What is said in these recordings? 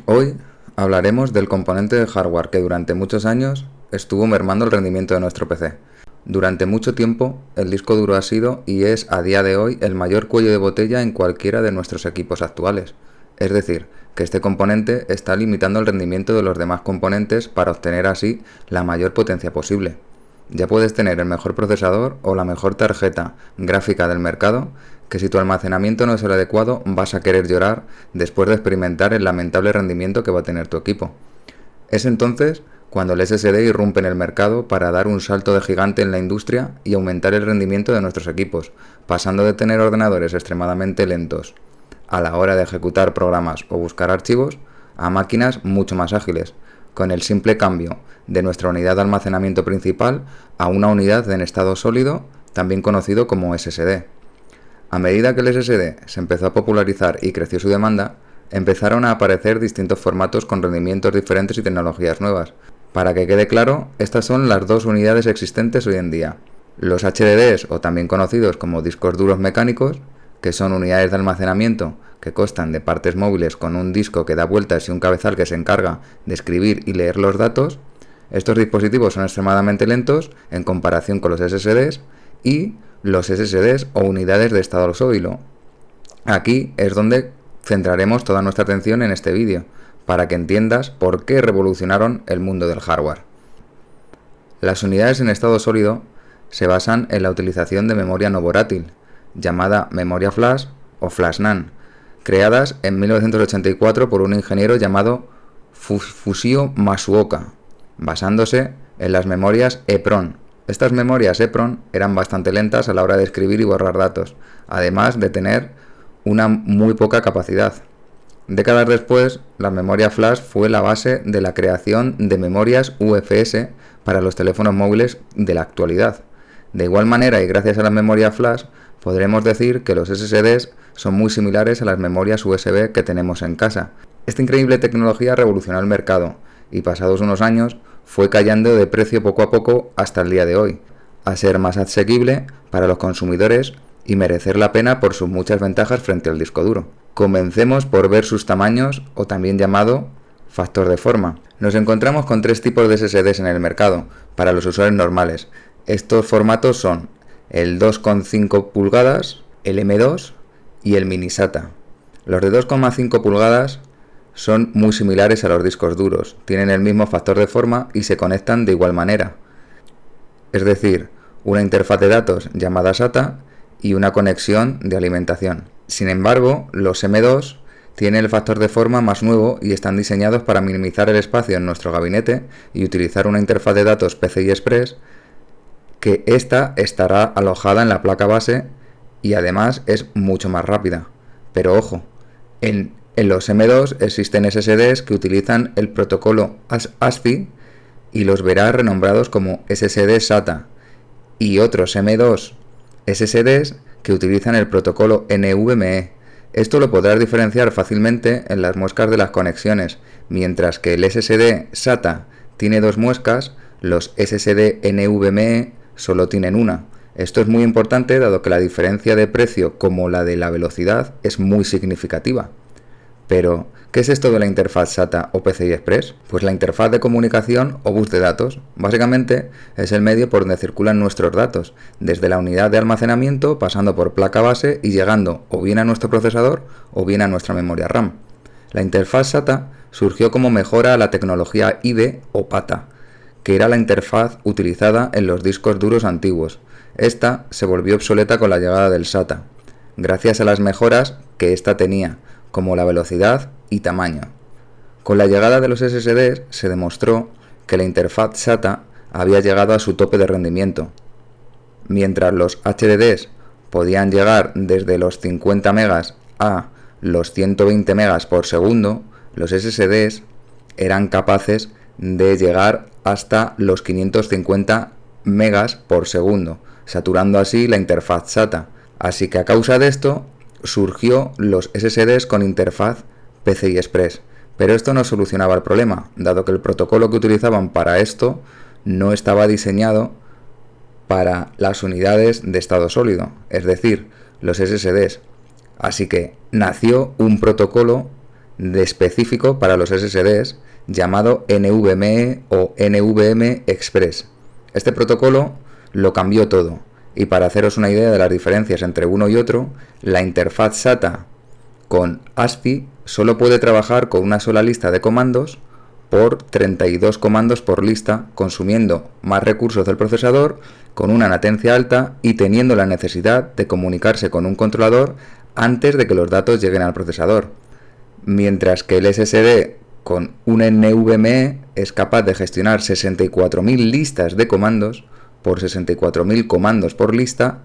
Hoy hablaremos del componente de hardware que durante muchos años estuvo mermando el rendimiento de nuestro PC. Durante mucho tiempo, el disco duro ha sido y es a día de hoy el mayor cuello de botella en cualquiera de nuestros equipos actuales. Es decir, que este componente está limitando el rendimiento de los demás componentes para obtener así la mayor potencia posible. Ya puedes tener el mejor procesador o la mejor tarjeta gráfica del mercado, que si tu almacenamiento no es el adecuado vas a querer llorar después de experimentar el lamentable rendimiento que va a tener tu equipo. Es entonces cuando el SSD irrumpe en el mercado para dar un salto de gigante en la industria y aumentar el rendimiento de nuestros equipos, pasando de tener ordenadores extremadamente lentos a la hora de ejecutar programas o buscar archivos a máquinas mucho más ágiles, con el simple cambio de nuestra unidad de almacenamiento principal a una unidad en estado sólido, también conocido como SSD. A medida que el SSD se empezó a popularizar y creció su demanda, empezaron a aparecer distintos formatos con rendimientos diferentes y tecnologías nuevas. Para que quede claro, estas son las dos unidades existentes hoy en día. Los HDDs, o también conocidos como discos duros mecánicos, que son unidades de almacenamiento que constan de partes móviles con un disco que da vueltas y un cabezal que se encarga de escribir y leer los datos. Estos dispositivos son extremadamente lentos en comparación con los SSDs y los SSDs o unidades de estado sólido. Aquí es donde centraremos toda nuestra atención en este vídeo, para que entiendas por qué revolucionaron el mundo del hardware. Las unidades en estado sólido se basan en la utilización de memoria no volátil, llamada memoria flash o flash NAND, creadas en 1984 por un ingeniero llamado Fusio Masuoka, basándose en las memorias EEPROM. Estas memorias EEPROM eran bastante lentas a la hora de escribir y borrar datos, además de tener una muy poca capacidad. Décadas después, la memoria flash fue la base de la creación de memorias UFS para los teléfonos móviles de la actualidad. De igual manera, y gracias a la memoria flash, podremos decir que los SSDs son muy similares a las memorias USB que tenemos en casa. Esta increíble tecnología revolucionó el mercado y pasados unos años fue cayendo de precio poco a poco hasta el día de hoy, a ser más asequible para los consumidores y merecer la pena por sus muchas ventajas frente al disco duro. Comencemos por ver sus tamaños, o también llamado factor de forma. Nos encontramos con tres tipos de SSDs en el mercado para los usuarios normales. Estos formatos son el 2,5 pulgadas, el M2 y el mini SATA. Los de 2,5 pulgadas son muy similares a los discos duros, tienen el mismo factor de forma y se conectan de igual manera. Es decir, una interfaz de datos llamada SATA y una conexión de alimentación. Sin embargo, los M2 tienen el factor de forma más nuevo y están diseñados para minimizar el espacio en nuestro gabinete y utilizar una interfaz de datos PCI Express, que esta estará alojada en la placa base y además es mucho más rápida. Pero ojo, en los M2 existen SSDs que utilizan el protocolo ASCII y los verás renombrados como SSD SATA, y otros M2 SSDs que utilizan el protocolo NVMe. Esto lo podrás diferenciar fácilmente en las muescas de las conexiones. Mientras que el SSD SATA tiene dos muescas, los SSD NVMe solo tienen una. Esto es muy importante dado que la diferencia de precio como la de la velocidad es muy significativa. Pero, ¿qué es esto de la interfaz SATA o PCI Express? Pues la interfaz de comunicación o bus de datos. Básicamente es el medio por donde circulan nuestros datos, desde la unidad de almacenamiento, pasando por placa base y llegando o bien a nuestro procesador o bien a nuestra memoria RAM. La interfaz SATA surgió como mejora a la tecnología IDE o PATA, que era la interfaz utilizada en los discos duros antiguos. Esta se volvió obsoleta con la llegada del SATA, gracias a las mejoras que esta tenía, como la velocidad y tamaño. Con la llegada de los SSDs se demostró que la interfaz SATA había llegado a su tope de rendimiento. Mientras los HDDs podían llegar desde los 50 megas a los 120 megas por segundo, los SSDs eran capaces de llegar hasta los 550 megas por segundo, saturando así la interfaz SATA. Así que a causa de esto surgió los SSDs con interfaz PCI Express, pero esto no solucionaba el problema, dado que el protocolo que utilizaban para esto no estaba diseñado para las unidades de estado sólido, es decir, los SSDs. Así que nació un protocolo de específico para los SSDs llamado NVMe o NVMe Express. Este protocolo lo cambió todo, y para haceros una idea de las diferencias entre uno y otro, la interfaz SATA con ASCII solo puede trabajar con una sola lista de comandos por 32 comandos por lista, consumiendo más recursos del procesador, con una latencia alta y teniendo la necesidad de comunicarse con un controlador antes de que los datos lleguen al procesador. Mientras que el SSD con un NVMe es capaz de gestionar 64.000 listas de comandos por 64.000 comandos por lista,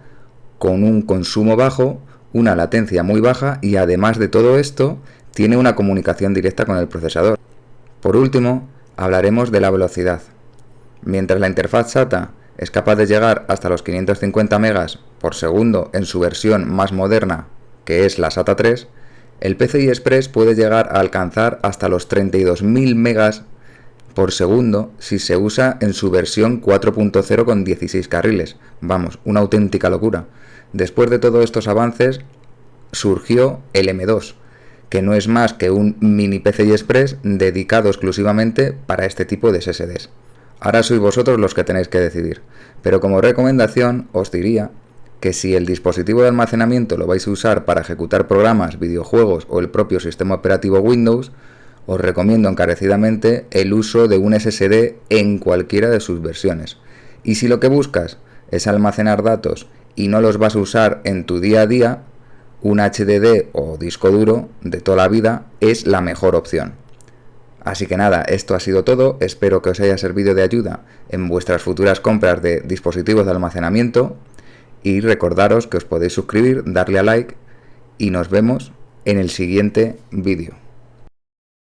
con un consumo bajo, una latencia muy baja y además de todo esto, tiene una comunicación directa con el procesador. Por último, hablaremos de la velocidad. Mientras la interfaz SATA es capaz de llegar hasta los 550 megas por segundo en su versión más moderna, que es la SATA 3, el PCI Express puede llegar a alcanzar hasta los 32.000 megas por segundo si se usa en su versión 4.0 con 16 carriles. Vamos, una auténtica locura. Después de todos estos avances, surgió el M2, que no es más que un mini PCI Express dedicado exclusivamente para este tipo de SSDs. Ahora sois vosotros los que tenéis que decidir, pero como recomendación os diría que si el dispositivo de almacenamiento lo vais a usar para ejecutar programas, videojuegos o el propio sistema operativo Windows, os recomiendo encarecidamente el uso de un SSD en cualquiera de sus versiones. Y si lo que buscas es almacenar datos y no los vas a usar en tu día a día, un HDD o disco duro de toda la vida es la mejor opción. Así que nada, esto ha sido todo, espero que os haya servido de ayuda en vuestras futuras compras de dispositivos de almacenamiento y recordaros que os podéis suscribir, darle a like y nos vemos en el siguiente vídeo.